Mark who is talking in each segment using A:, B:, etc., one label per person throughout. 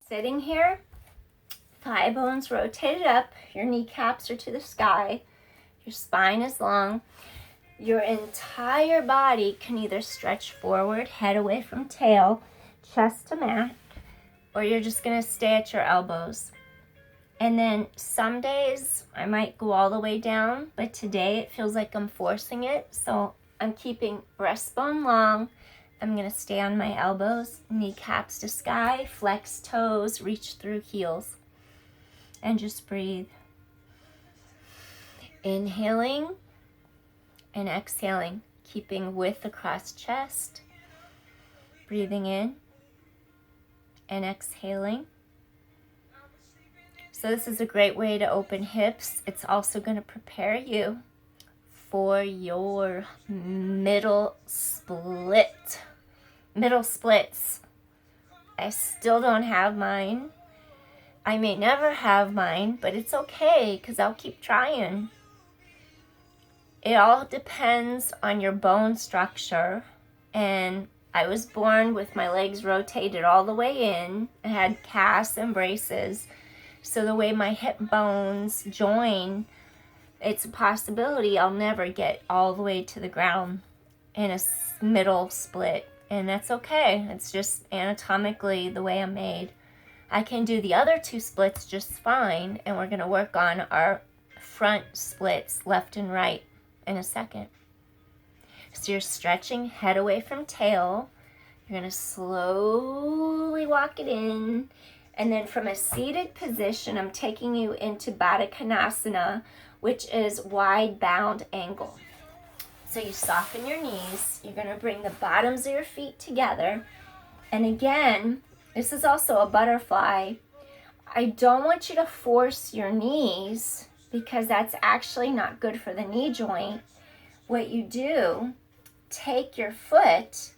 A: Sitting here, thigh bones rotated up, your kneecaps are to the sky, your spine is long. Your entire body can either stretch forward, head away from tail, chest to mat, or you're just gonna stay at your elbows. And then some days I might go all the way down, but today it feels like I'm forcing it. So I'm keeping breastbone long. I'm gonna stay on my elbows, kneecaps to sky, flex toes, reach through heels. And just breathe. Inhaling and exhaling, keeping width across chest. Breathing in and exhaling. So this is a great way to open hips. It's also going to prepare you for your middle splits. I still don't have mine. I may never have mine, but it's okay because I'll keep trying. It all depends on your bone structure, and I was born with my legs rotated all the way in. I had casts and braces. So the way my hip bones join, it's a possibility I'll never get all the way to the ground in a middle split. And that's okay. It's just anatomically the way I'm made. I can do the other two splits just fine, and we're going to work on our front splits, left and right, in a second. So you're stretching head away from tail. You're going to slowly walk it in. And then from a seated position, I'm taking you into Baddha Konasana, which is wide bound angle. So you soften your knees. You're going to bring the bottoms of your feet together. And again, this is also a butterfly. I don't want you to force your knees because that's actually not good for the knee joint. What you do, take your foot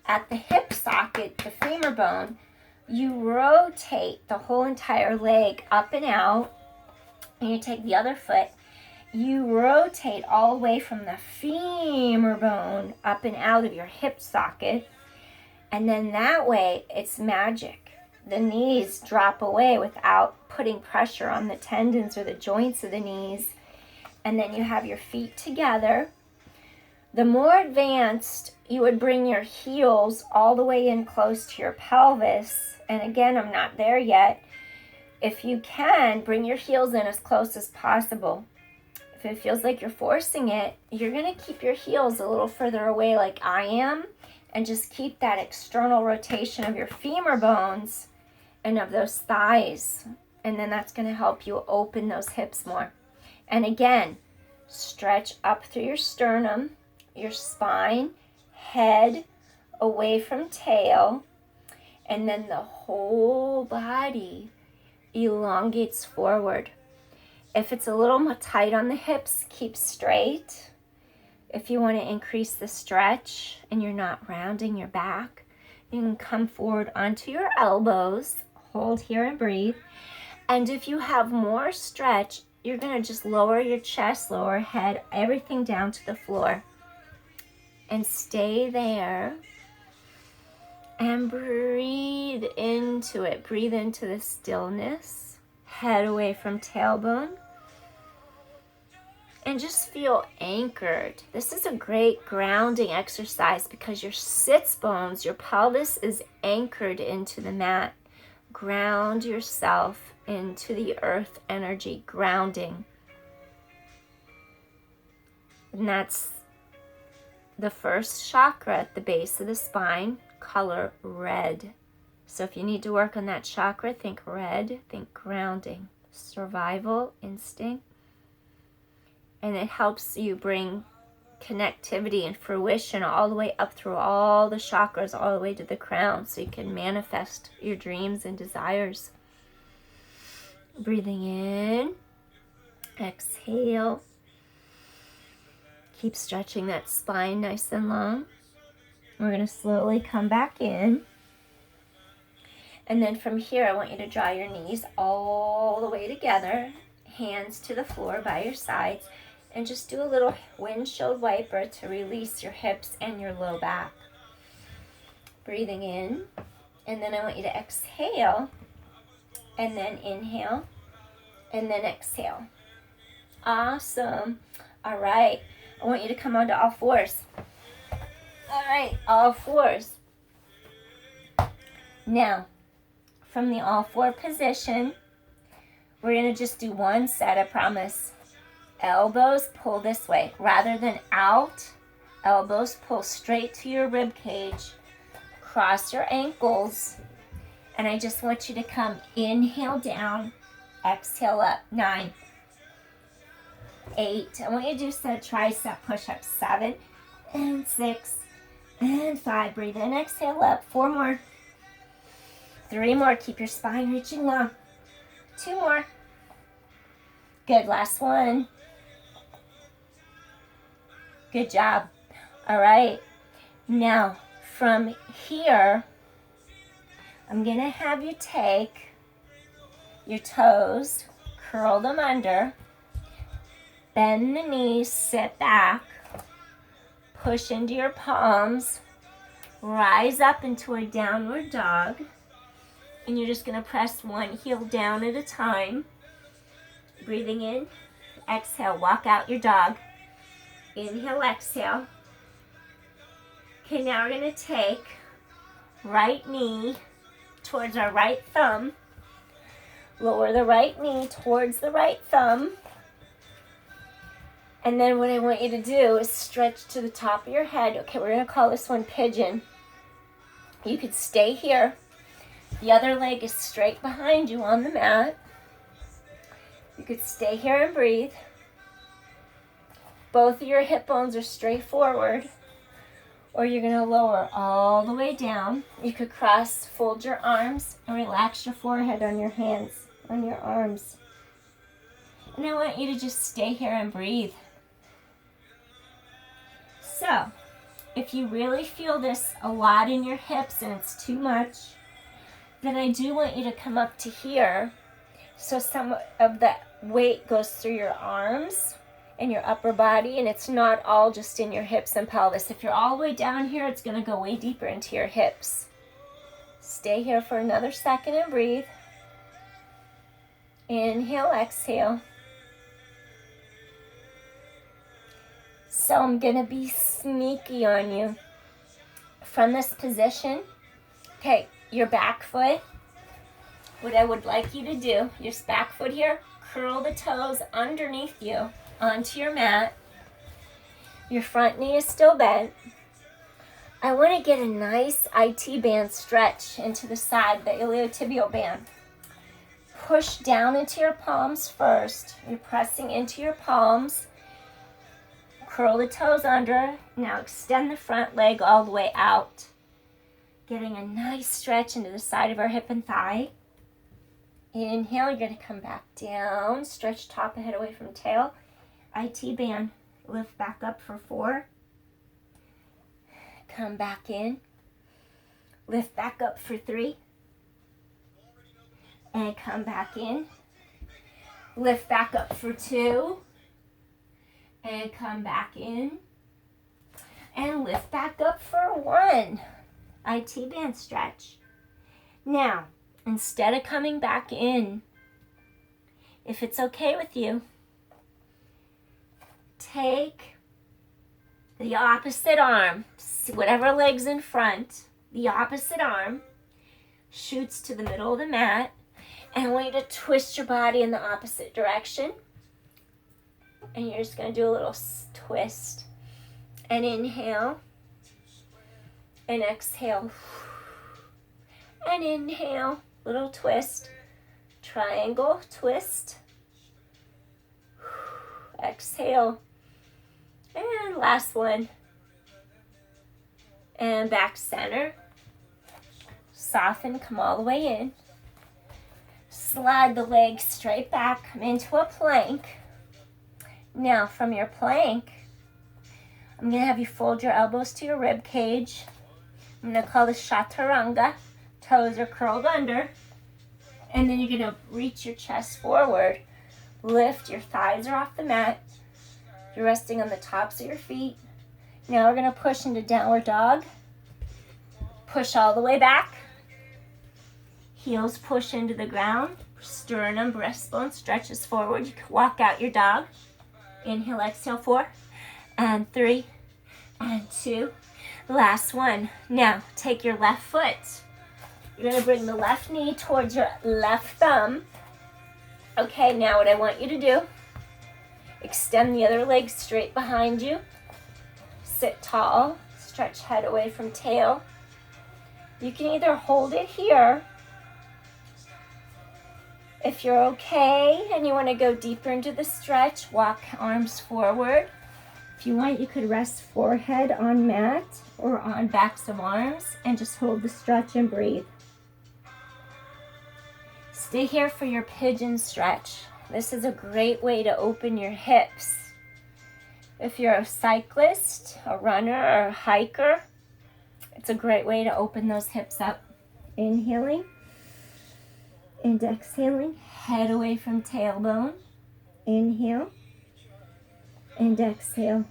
A: at the hip socket, the femur bone, you rotate the whole entire leg up and out, and you take the other foot, you rotate all the way from the femur bone up and out of your hip socket, and then that way it's magic. The knees drop away without putting pressure on the tendons or the joints of the knees, and then you have your feet together. The more advanced, you would bring your heels all the way in close to your pelvis. And again, I'm not there yet. If you can, bring your heels in as close as possible. If it feels like you're forcing it, you're going to keep your heels a little further away like I am, and just keep that external rotation of your femur bones and of those thighs. And then that's going to help you open those hips more. And again, stretch up through your sternum, your spine, head away from tail, and then the whole body elongates forward. If it's a little tight on the hips, keep straight. If you want to increase the stretch and you're not rounding your back, you can come forward onto your elbows, hold here and breathe. And if you have more stretch, you're going to just lower your chest, lower head, everything down to the floor. And stay there and breathe into it. Breathe into the stillness. Head away from tailbone. And just feel anchored. This is a great grounding exercise because your sits bones, your pelvis is anchored into the mat. Ground yourself into the earth energy, grounding. And that's the first chakra at the base of the spine, color red. So if you need to work on that chakra, think red, think grounding, survival instinct. And it helps you bring connectivity and fruition all the way up through all the chakras, all the way to the crown, so you can manifest your dreams and desires. Breathing in, exhale. Keep stretching that spine nice and long. We're going to slowly come back in. And then from here, I want you to draw your knees all the way together, hands to the floor by your sides, and just do a little windshield wiper to release your hips and your low back. Breathing in, and then I want you to exhale and then inhale, and then exhale. Awesome. All right, I want you to come onto all fours. All right, all fours. Now, from the all four position, we're gonna just do one set, I promise. Elbows pull this way. Rather than out, elbows pull straight to your rib cage. Cross your ankles. And I just want you to come inhale down, exhale up. 9, 8. I want you to do some tricep push-ups. 7 and 6 and 5. Breathe in, exhale up. 4 more. 3 more. Keep your spine reaching long. 2 more. Good. Last one. Good job. All right. Now, from here, I'm going to have you take your toes, curl them under, bend the knees, sit back, push into your palms, rise up into a downward dog, and you're just going to press one heel down at a time. Breathing in, exhale, walk out your dog. Inhale, exhale. Okay, now we're going to take right knee towards our right thumb. Lower the right knee towards the right thumb. And then what I want you to do is stretch to the top of your head. Okay, we're going to call this one pigeon. You could stay here. The other leg is straight behind you on the mat. You could stay here and breathe. Both of your hip bones are straight forward. Or you're going to lower all the way down. You could fold your arms and relax your forehead on your hands, on your arms. And I want you to just stay here and breathe. So, if you really feel this a lot in your hips and it's too much, then I do want you to come up to here so some of the weight goes through your arms and your upper body, and it's not all just in your hips and pelvis. If you're all the way down here, it's going to go way deeper into your hips. Stay here for another second and breathe. Inhale, exhale. So I'm going to be sneaky on you. From this position, okay, your back foot, what I would like you to do, your back foot here, curl the toes underneath you onto your mat. Your front knee is still bent. I want to get a nice IT band stretch into the side, the iliotibial band. Push down into your palms first. You're pressing into your palms. Curl the toes under. Now extend the front leg all the way out. Getting a nice stretch into the side of our hip and thigh. Inhale, you're going to come back down. Stretch top of head away from tail. IT band. Lift back up for 4. Come back in. Lift back up for 3. And come back in. Lift back up for 2. And come back in. And lift back up for 1. IT band stretch. Now, instead of coming back in, if it's okay with you, take the opposite arm, whatever leg's in front, the opposite arm shoots to the middle of the mat, and I want you to twist your body in the opposite direction. And you're just going to do a little twist. And inhale. And exhale. And inhale. Little twist. Triangle twist. Exhale. And last one. And back center. Soften, come all the way in. Slide the legs straight back, come into a plank. Now from your plank, I'm going to have you fold your elbows to your rib cage. I'm going to call this chaturanga. Toes are curled under. And then you're going to reach your chest forward. Lift, your thighs are off the mat. You're resting on the tops of your feet. Now we're going to push into downward dog. Push all the way back. Heels push into the ground. Sternum, breastbone stretches forward. You can walk out your dog. Inhale, exhale, 4 and 3 and 2. Last one. Now, take your left foot. You're going to bring the left knee towards your left thumb. Okay, now what I want you to do, extend the other leg straight behind you. Sit tall. Stretch head away from tail. You can either hold it here. If you're okay and you want to go deeper into the stretch, walk arms forward. If you want, you could rest forehead on mat or on backs of arms and just hold the stretch and breathe. Stay here for your pigeon stretch. This is a great way to open your hips. If you're a cyclist, a runner, or a hiker, it's a great way to open those hips up. Inhaling and exhaling, head away from tailbone. Inhale and exhale.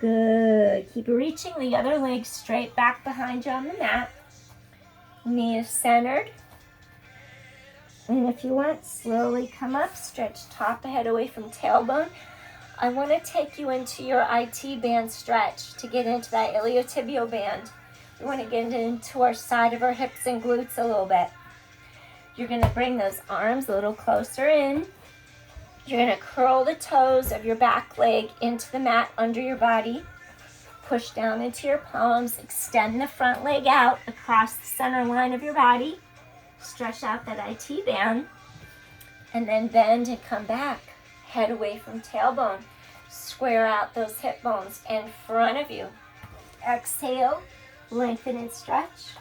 A: Good. Keep reaching the other leg straight back behind you on the mat. Knee is centered. And if you want, slowly come up, stretch top of head away from tailbone. I want to take you into your IT band stretch to get into that iliotibial band. We want to get into our side of our hips and glutes a little bit. You're going to bring those arms a little closer in. You're going to curl the toes of your back leg into the mat under your body. Push down into your palms. Extend the front leg out across the center line of your body. Stretch out that IT band. And then bend and come back. Head away from tailbone. Square out those hip bones in front of you. Exhale. Lengthen and stretch.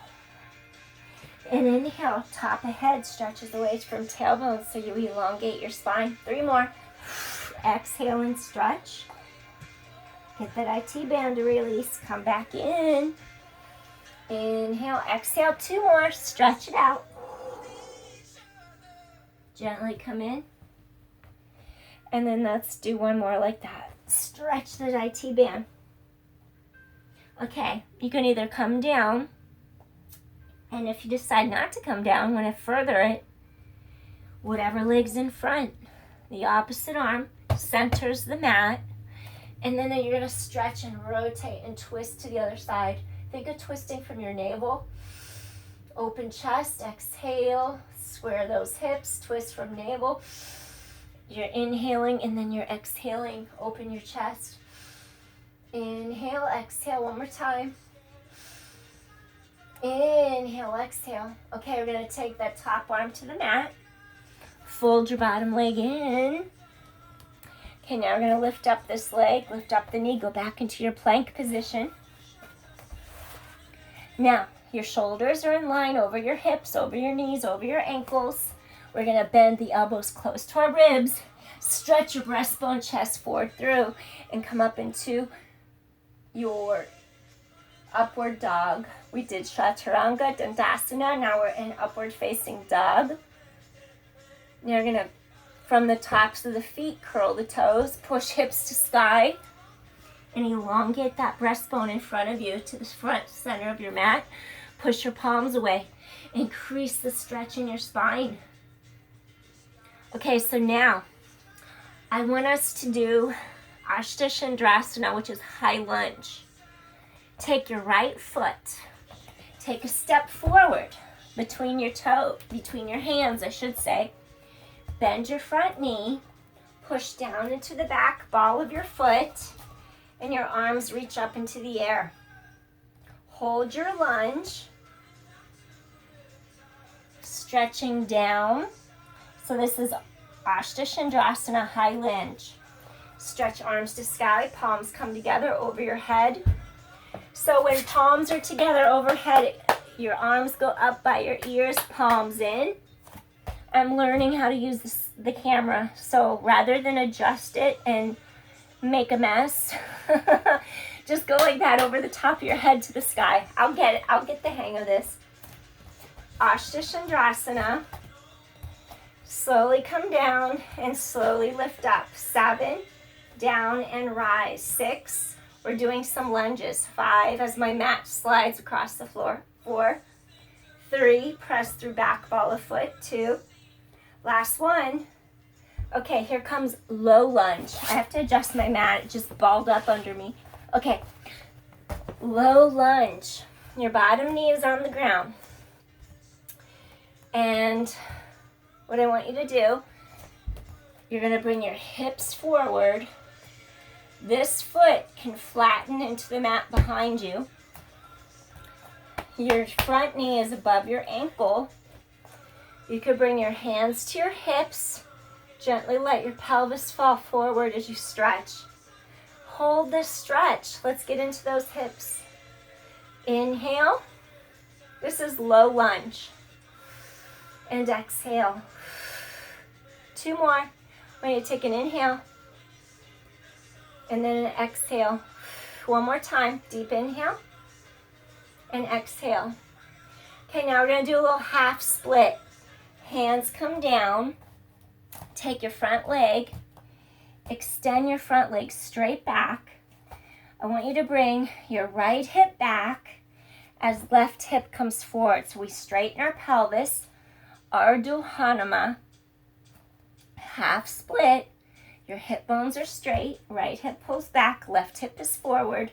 A: And inhale, top of head stretches away from tailbone so you elongate your spine. 3 more. Exhale and stretch. Get that IT band to release. Come back in. Inhale, exhale, 2 more. Stretch it out. Gently come in. And then let's do 1 more like that. Stretch the IT band. Okay, you can either come down, and if you decide not to come down, want to further it, whatever leg's in front, the opposite arm centers the mat, and then you're going to stretch and rotate and twist to the other side. Think of twisting from your navel. Open chest, exhale, square those hips, twist from navel. You're inhaling and then you're exhaling, open your chest. Inhale, exhale, 1 more time. Inhale, exhale. Okay, we're going to take that top arm to the mat. Fold your bottom leg in. Okay, now we're going to lift up this leg, lift up the knee, go back into your plank position. Now, your shoulders are in line over your hips, over your knees, over your ankles. We're going to bend the elbows close to our ribs. Stretch your breastbone, chest forward through, and come up into your upward dog. We did Chaturanga, Dandasana. Now we're in upward facing dog. Now you're going to, from the tops of the feet, curl the toes, push hips to sky, and elongate that breastbone in front of you to the front center of your mat. Push your palms away. Increase the stretch in your spine. Okay, so now I want us to do Ashta Shindrasana, which is high lunge. Take your right foot. Take a step forward between your hands, I should say. Bend your front knee. Push down into the back ball of your foot, and your arms reach up into the air. Hold your lunge. Stretching down. So this is Ashta Shindrasana, high lunge. Stretch arms to sky, palms come together over your head. So when palms are together overhead, your arms go up by your ears, palms in. I'm learning how to use the camera, so rather than adjust it and make a mess, just go like that over the top of your head to the sky. I'll get the hang of this. Ashta Shindrasana. Slowly come down and slowly lift up. 7, down and rise. 6, we're doing some lunges. 5, as my mat slides across the floor. 4, 3, press through back ball of foot. 2, last one. Okay, here comes low lunge. I have to adjust my mat, it just balled up under me. Okay, low lunge. Your bottom knee is on the ground. And what I want you to do, you're gonna bring your hips forward. This foot can flatten into the mat behind you. Your front knee is above your ankle. You could bring your hands to your hips. Gently let your pelvis fall forward as you stretch. Hold this stretch. Let's get into those hips. Inhale. This is low lunge. And exhale. 2 more. I want you to take an inhale. And then an exhale. 1 more time. Deep inhale. And exhale. Okay, now we're going to do a little half split. Hands come down. Take your front leg. Extend your front leg straight back. I want you to bring your right hip back as left hip comes forward. So we straighten our pelvis. Ardha Hanuman. Half split. Your hip bones are straight. Right hip pulls back. Left hip is forward.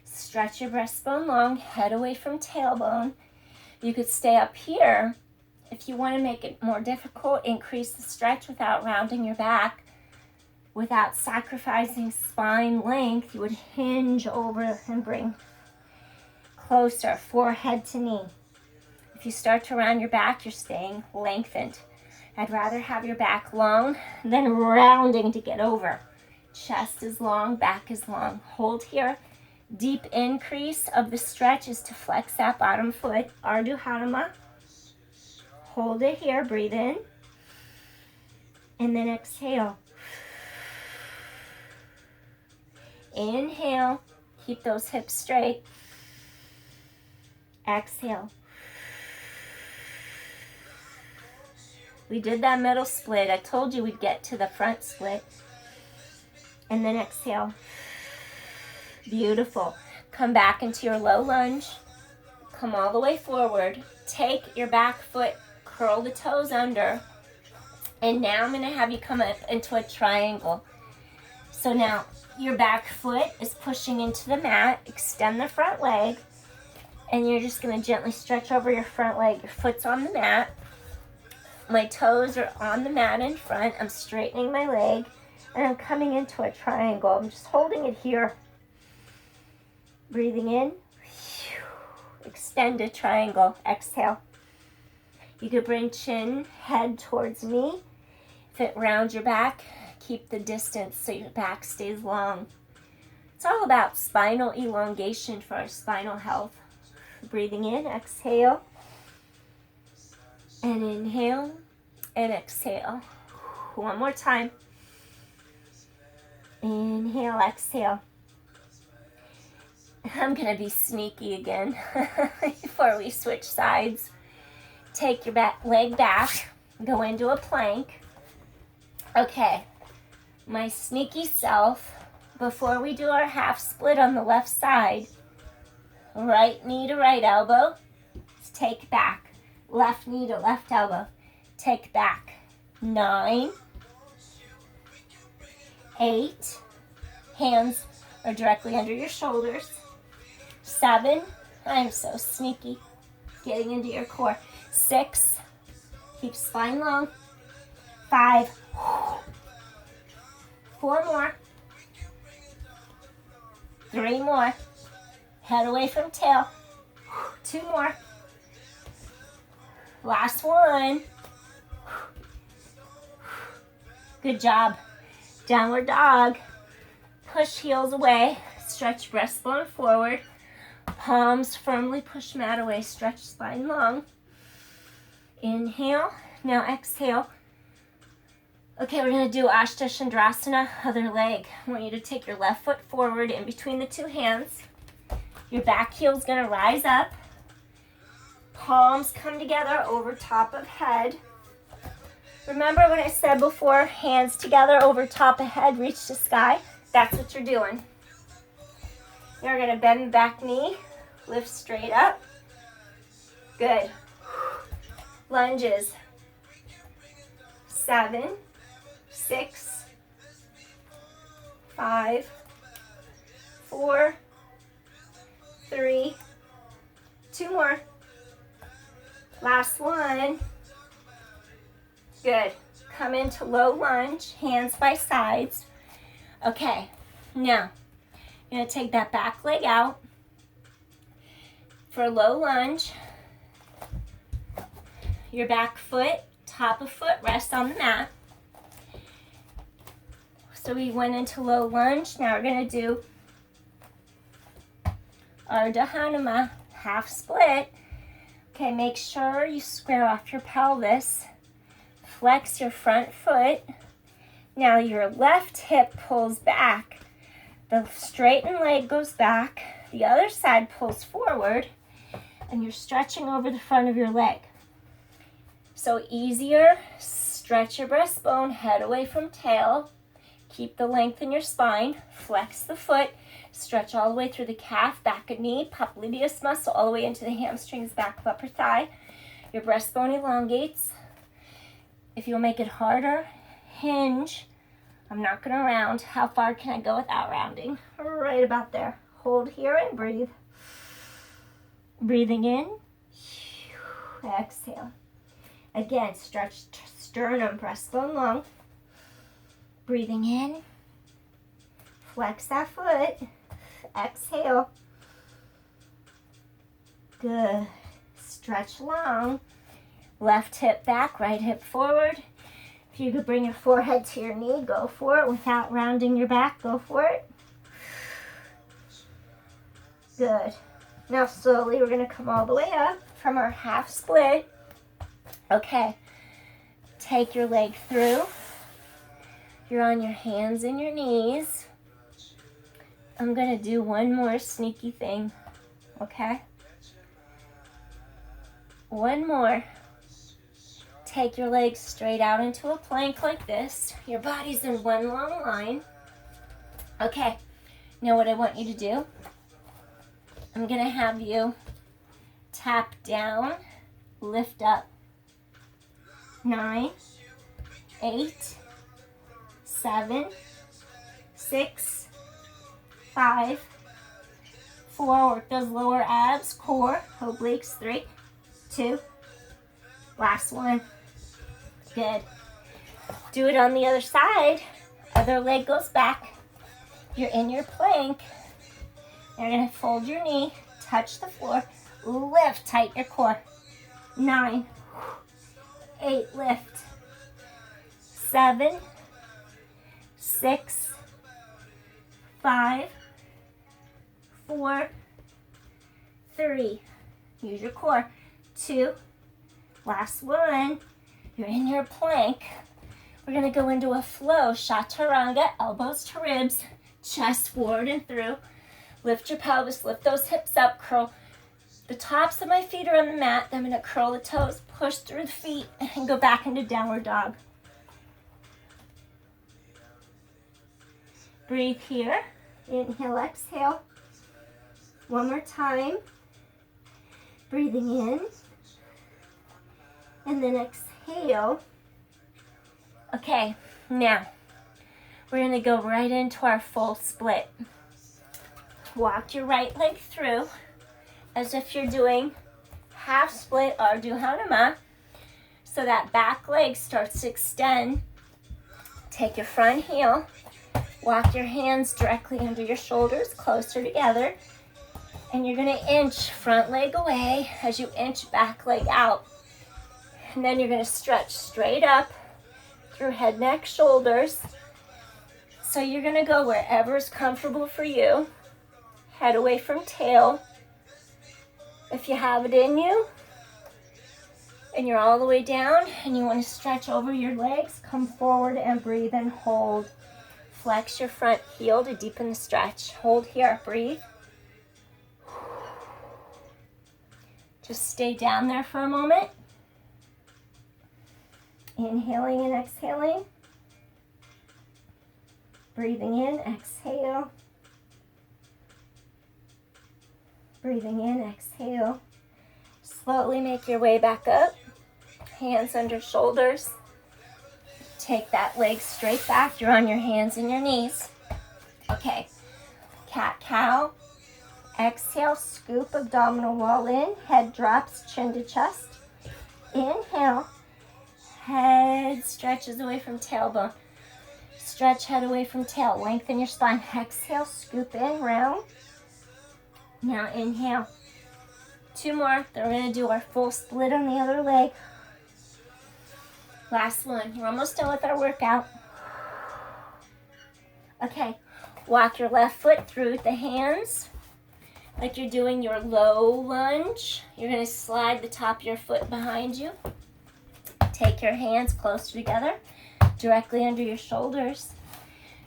A: Stretch your breastbone long. Head away from tailbone. You could stay up here. If you want to make it more difficult, increase the stretch without rounding your back. Without sacrificing spine length, you would hinge over and bring closer, forehead to knee. If you start to round your back, you're staying lengthened. I'd rather have your back long than rounding to get over. Chest is long, back is long. Hold here. Deep increase of the stretch is to flex that bottom foot. Ardha Hanuman. Hold it here, breathe in. And then exhale. Inhale, keep those hips straight. Exhale. We did that middle split. I told you we'd get to the front split. And then exhale. Beautiful. Come back into your low lunge. Come all the way forward. Take your back foot, curl the toes under. And now I'm going to have you come up into a triangle. So now your back foot is pushing into the mat. Extend the front leg. And you're just going to gently stretch over your front leg. Your foot's on the mat. My toes are on the mat in front. I'm straightening my leg. And I'm coming into a triangle. I'm just holding it here. Breathing in. Extend a triangle. Exhale. You could bring chin, head towards knee. If it rounds your back, keep the distance so your back stays long. It's all about spinal elongation for our spinal health. Breathing in, exhale. And inhale and exhale. 1 more time. Inhale, exhale. I'm going to be sneaky again before we switch sides. Take your leg back, go into a plank. Okay, my sneaky self, before we do our half split on the left side, right knee to right elbow, take back. Left knee to left elbow, take back. 9, 8, hands are directly under your shoulders. 7, I'm so sneaky, getting into your core. 6, keep spine long. 5, 4 more. 3 more. Head away from tail. 2 more. Last one. Good job. Downward dog. Push heels away. Stretch breastbone forward. Palms firmly push mat away. Stretch spine long. Inhale. Now exhale. Okay, we're going to do Ashta Shindrasana, other leg. I want you to take your left foot forward in between the 2 hands. Your back heel is going to rise up. Palms come together over top of head. Remember what I said before? Hands together over top of head, reach the sky. That's what you're doing. You're going to bend the back knee, lift straight up. Good. Lunges. 7, 6, 5, 4, 3, 2 more. Last one. Good. Come into low lunge, hands by sides. Okay, now you're going to take that back leg out for low lunge. Your back foot, top of foot rests on the mat. So we went into low lunge. Now we're going to do Ardha Hanuman, half split. Okay, make sure you square off your pelvis. Flex your front foot. Now your left hip pulls back. The straightened leg goes back. The other side pulls forward. And you're stretching over the front of your leg. So easier, stretch your breastbone, head away from tail. Keep the length in your spine. Flex the foot. Stretch all the way through the calf, back of knee, popliteus muscle, all the way into the hamstrings, back of upper thigh. Your breastbone elongates. If you'll make it harder, hinge. I'm not going to round. How far can I go without rounding? Right about there. Hold here and breathe. Breathing in. Exhale. Again, stretch sternum, breastbone long. Breathing in. Flex that foot. Exhale. Good. Stretch long. Left hip back, right hip forward. If you could bring your forehead to your knee, go for it. Without rounding your back, go for it. Good. Now slowly we're going to come all the way up from our half split. Okay. Take your leg through. You're on your hands and your knees. I'm going to do one more sneaky thing, okay? One more. Take your legs straight out into a plank like this. Your body's in one long line. Okay, now what I want you to do, I'm going to have you tap down, lift up. 9, 8, 7, 6, 5, 4, work those lower abs, core, obliques, 3, 2, last one. Good. Do it on the other side. Other leg goes back. You're in your plank. You're going to fold your knee, touch the floor, lift tight your core. 9, 8, lift. 7, 6, 5, 4, 3, use your core, 2, last one. You're in your plank. We're going to go into a flow, chaturanga, elbows to ribs, chest forward and through. Lift your pelvis, lift those hips up, curl. The tops of my feet are on the mat. I'm going to curl the toes, push through the feet, and go back into downward dog. Breathe here. Inhale, exhale. One more time. Breathing in. And then exhale. Okay, now we're going to go right into our full split. Walk your right leg through as if you're doing half split Ardha Hanuman. So that back leg starts to extend. Take your front heel. Walk your hands directly under your shoulders, closer together. And you're going to inch front leg away as you inch back leg out. And then you're going to stretch straight up through head, neck, shoulders. So you're going to go wherever is comfortable for you. Head away from tail. If you have it in you, and you're all the way down, and you want to stretch over your legs, come forward and breathe and hold. Flex your front heel to deepen the stretch. Hold here, breathe. Just stay down there for a moment. Inhaling and exhaling. Breathing in, exhale. Breathing in, exhale. Slowly make your way back up. Hands under shoulders. Take that leg straight back. You're on your hands and your knees. Okay. Cat-cow. Exhale, scoop abdominal wall in. Head drops, chin to chest. Inhale. Head stretches away from tailbone. Stretch head away from tail. Lengthen your spine. Exhale, scoop in, round. Now inhale. 2 more. Then we're going to do our full split on the other leg. Last one. We're almost done with our workout. Okay. Walk your left foot through the hands like you're doing your low lunge. You're going to slide the top of your foot behind you. Take your hands closer together, directly under your shoulders.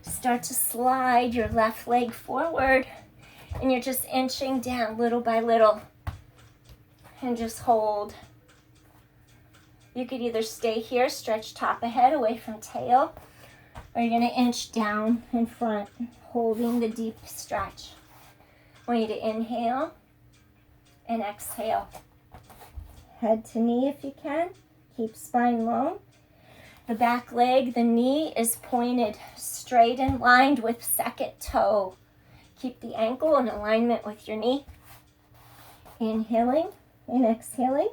A: Start to slide your left leg forward, and you're just inching down little by little. And just hold. You could either stay here, stretch top of head away from tail, or you're going to inch down in front, holding the deep stretch. I want you to inhale and exhale. Head to knee if you can. Keep spine long. The back leg, the knee is pointed straight and lined with second toe. Keep the ankle in alignment with your knee. Inhaling and exhaling.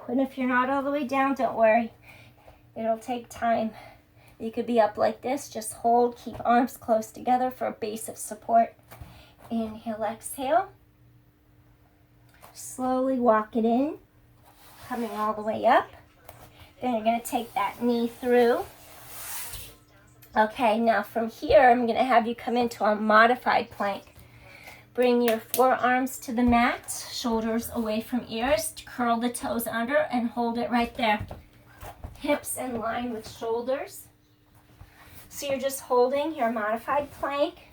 A: And if you're not all the way down, don't worry. It'll take time. You could be up like this. Just hold. Keep arms close together for a base of support. Inhale, exhale. Slowly walk it in. Coming all the way up. Then you're going to take that knee through. Okay, now from here, I'm going to have you come into a modified plank. Bring your forearms to the mat, shoulders away from ears. Curl the toes under and hold it right there. Hips in line with shoulders. So you're just holding your modified plank.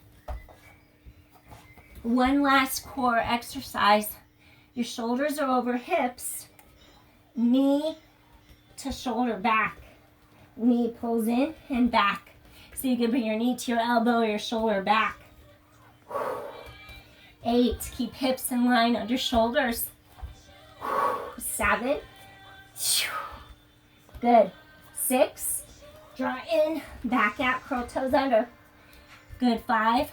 A: One last core exercise. Your shoulders are over hips. Knee to shoulder back. Knee pulls in and back. So you can bring your knee to your elbow or your shoulder back. 8, keep hips in line under shoulders. 7, good. 6, draw in, back out, curl toes under. Good. 5,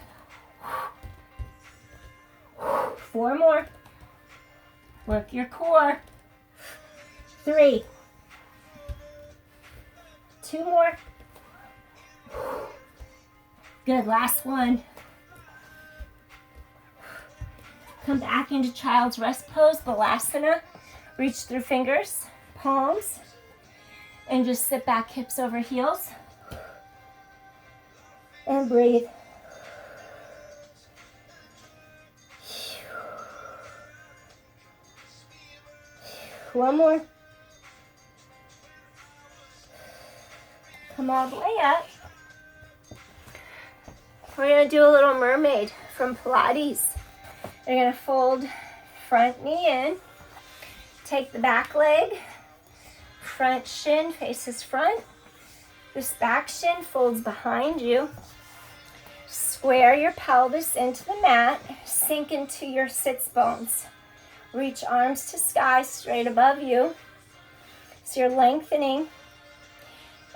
A: 4 more. Work your core. 3, 2 more. Good, last one. Come back into child's rest pose, Balasana. Reach through fingers, palms, and just sit back, hips over heels. And breathe. One more. Come all the way up. We're going to do a little mermaid from Pilates. You're going to fold front knee in. Take the back leg. Front shin faces front. This back shin folds behind you. Square your pelvis into the mat. Sink into your sits bones. Reach arms to sky straight above you. So you're lengthening.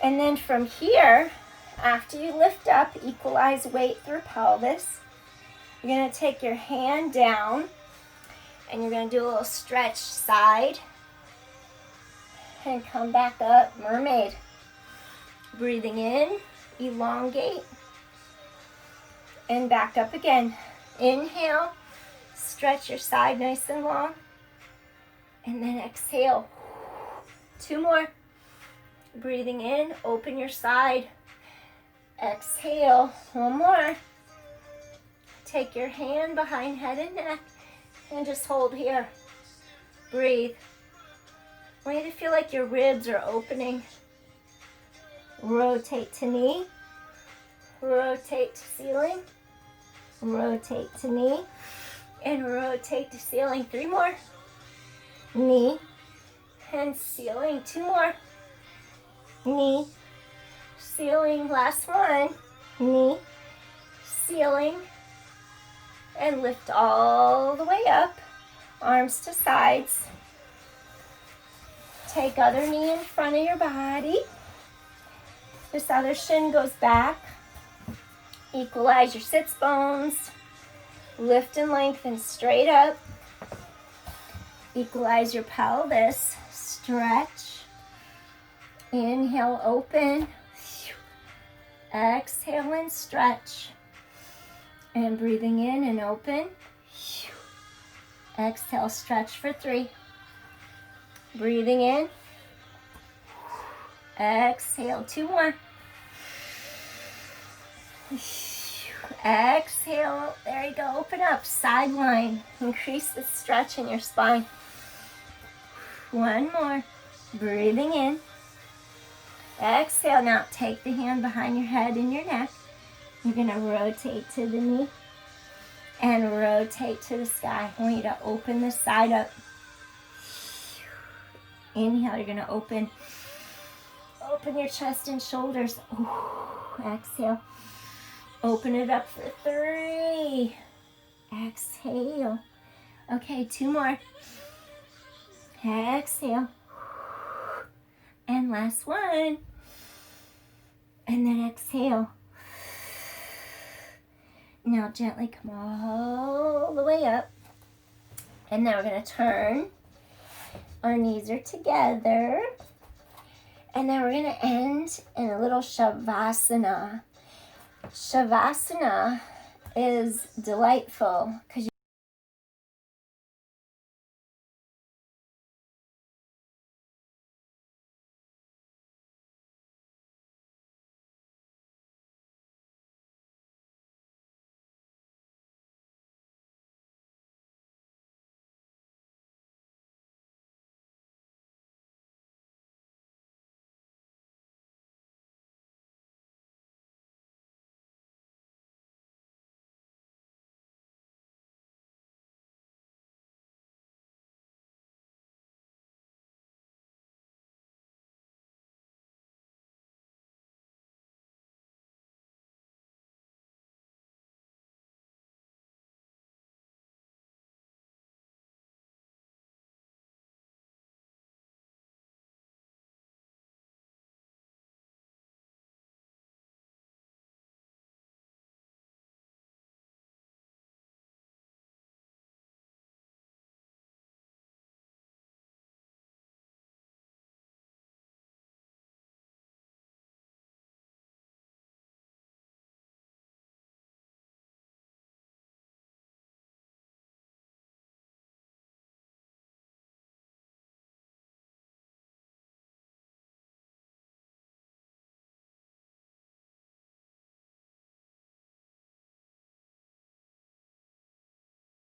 A: And then from here, after you lift up, equalize weight through pelvis. You're going to take your hand down and you're going to do a little stretch side and come back up, mermaid. Breathing in, elongate, and back up again. Inhale, stretch your side nice and long, and then exhale. 2 more. Breathing in, open your side. Exhale, 1 more. Take your hand behind head and neck and just hold here. Breathe. I want you to feel like your ribs are opening. Rotate to knee. Rotate to ceiling. Rotate to knee. And rotate to ceiling. 3 more. Knee and ceiling. 2 more. Knee, ceiling. Last one. Knee, ceiling. And lift all the way up. Arms to sides. Take other knee in front of your body. This other shin goes back. Equalize your sits bones. Lift and lengthen straight up. Equalize your pelvis. Stretch. Inhale, open. Exhale and stretch. And breathing in and open. Exhale, stretch for 3. Breathing in. Exhale, 2 more. Exhale, there you go, open up, side line. Increase the stretch in your spine. 1 more. Breathing in. Exhale, now take the hand behind your head and your neck. You're gonna rotate to the knee and rotate to the sky. I want you to open the side up. Inhale, you're gonna open your chest and shoulders. Exhale. Open it up for 3. Exhale. Okay, 2 more. Exhale. And last one. And then exhale. Now gently come all the way up. And now we're going to turn. Our knees are together. And then we're going to end in a little Shavasana. Shavasana is delightful because